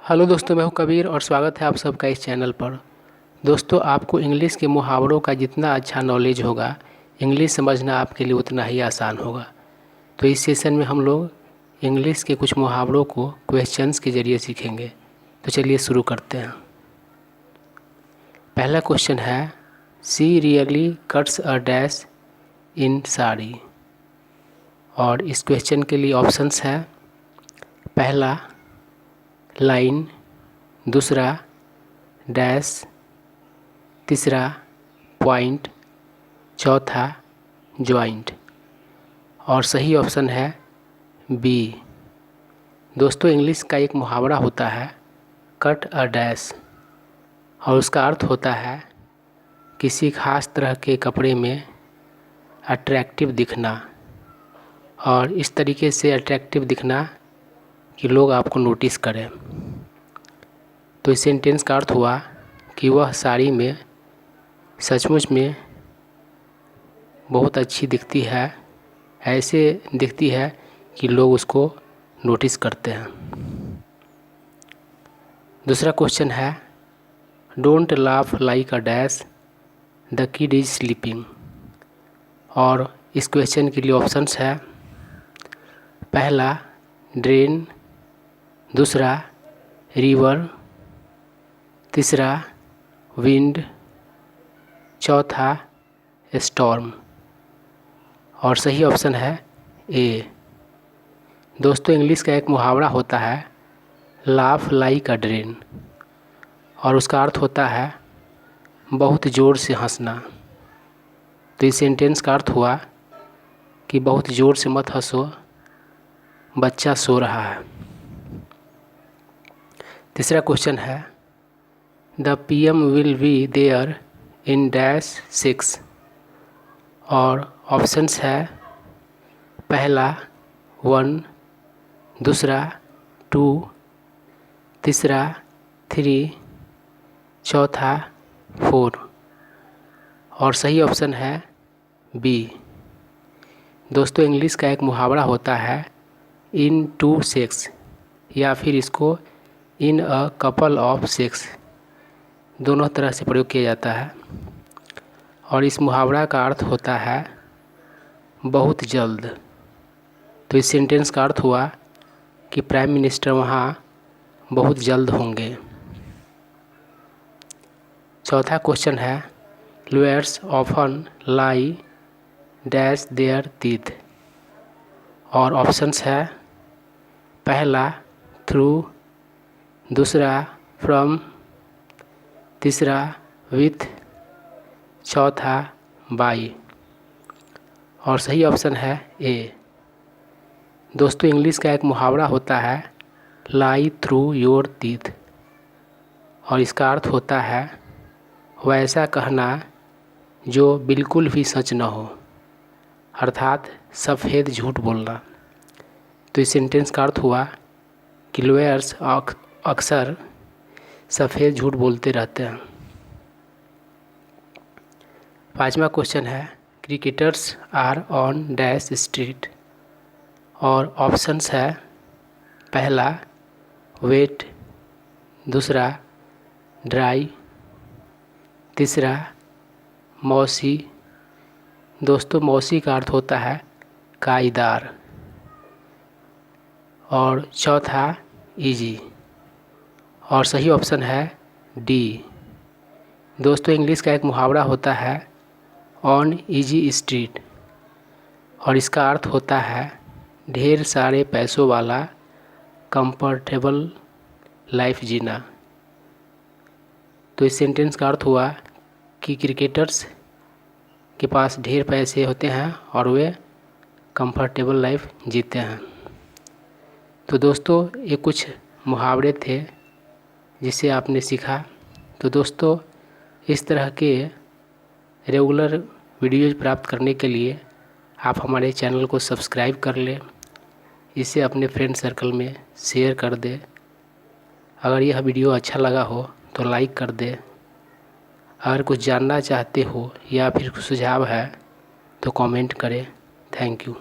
Hello दोस्तों, मैं हूं कबीर और स्वागत है आप सबका इस चैनल पर। दोस्तों, आपको इंग्लिश के मुहावरों का जितना अच्छा नॉलेज होगा, इंग्लिश समझना आपके लिए उतना ही आसान होगा। तो इस सेशन में हम लोग इंग्लिश के कुछ मुहावरों को क्वेश्चंस के ज़रिए सीखेंगे। तो चलिए शुरू करते हैं। पहला क्वेश्चन है, she really cuts a dash in sari. और इस क्वेश्चन के लिए ऑप्शंस है, पहला लाइन, दूसरा डैश, तीसरा पॉइंट, चौथा जॉइंट। और सही ऑप्शन है बी। दोस्तों, इंग्लिश का एक मुहावरा होता है कट अ डैश, और उसका अर्थ होता है किसी खास तरह के कपड़े में अट्रैक्टिव दिखना, और इस तरीके से अट्रैक्टिव दिखना कि लोग आपको नोटिस करें। तो इस सेंटेंस का अर्थ हुआ कि वह साड़ी में सचमुच में बहुत अच्छी दिखती है, ऐसे दिखती है कि लोग उसको नोटिस करते हैं। दूसरा क्वेश्चन है, don't laugh like a dash, the kid is sleeping. और इस क्वेश्चन के लिए ऑप्शंस है, पहला ड्रेन, दूसरा रिवर, तीसरा विंड, चौथा स्टॉर्म। और सही ऑप्शन है ए। दोस्तों, इंग्लिश का एक मुहावरा होता है लाफ लाइक अ ड्रेन, और उसका अर्थ होता है बहुत ज़ोर से हंसना। तो इस सेंटेंस का अर्थ हुआ कि बहुत ज़ोर से मत हंसो, बच्चा सो रहा है। तीसरा क्वेश्चन है, the PM will be there in dash 6। और ऑप्शंस है, पहला 1, दूसरा 2, तीसरा 3, चौथा 4। और सही ऑप्शन है बी। दोस्तों, इंग्लिश का एक मुहावरा होता है इन 2 6, या फिर इसको इन अ कपल ऑफ 6, दोनों तरह से प्रयोग किया जाता है। और इस मुहावरा का अर्थ होता है बहुत जल्द। तो इस सेंटेंस का अर्थ हुआ कि प्राइम मिनिस्टर वहाँ बहुत जल्द होंगे। चौथा क्वेश्चन है, lawyers often lie dash there teeth. और ऑप्शंस है, पहला थ्रू, दूसरा फ्रॉम, तीसरा विथ, चौथा बाई। और सही ऑप्शन है ए। दोस्तों, इंग्लिश का एक मुहावरा होता है लाई थ्रू योर टीथ, और इसका अर्थ होता है वैसा कहना जो बिल्कुल भी सच न हो, अर्थात सफ़ेद झूठ बोलना। तो इस सेंटेंस का अर्थ हुआ कि लॉयर्स अक्सर सफ़ेद झूठ बोलते रहते हैं। पांचवा क्वेश्चन है, cricketers are on dash street. और ऑप्शंस है, पहला वेट, दूसरा ड्राई, तीसरा मौसी। दोस्तों, मौसी का अर्थ होता है काईदार। और चौथा इजी। और सही ऑप्शन है डी। दोस्तों, इंग्लिश का एक मुहावरा होता है ऑन इजी स्ट्रीट, और इसका अर्थ होता है ढेर सारे पैसों वाला कंफर्टेबल लाइफ जीना। तो इस सेंटेंस का अर्थ हुआ कि क्रिकेटर्स के पास ढेर पैसे होते हैं और वे कंफर्टेबल लाइफ जीते हैं। तो दोस्तों, ये कुछ मुहावरे थे जिसे आपने सीखा। तो दोस्तों, इस तरह के रेगुलर वीडियोज़ प्राप्त करने के लिए आप हमारे चैनल को सब्सक्राइब कर लें, इसे अपने फ्रेंड सर्कल में शेयर कर दें। अगर यह वीडियो अच्छा लगा हो तो लाइक कर दें। अगर कुछ जानना चाहते हो या फिर सुझाव है तो कमेंट करें। Thank you.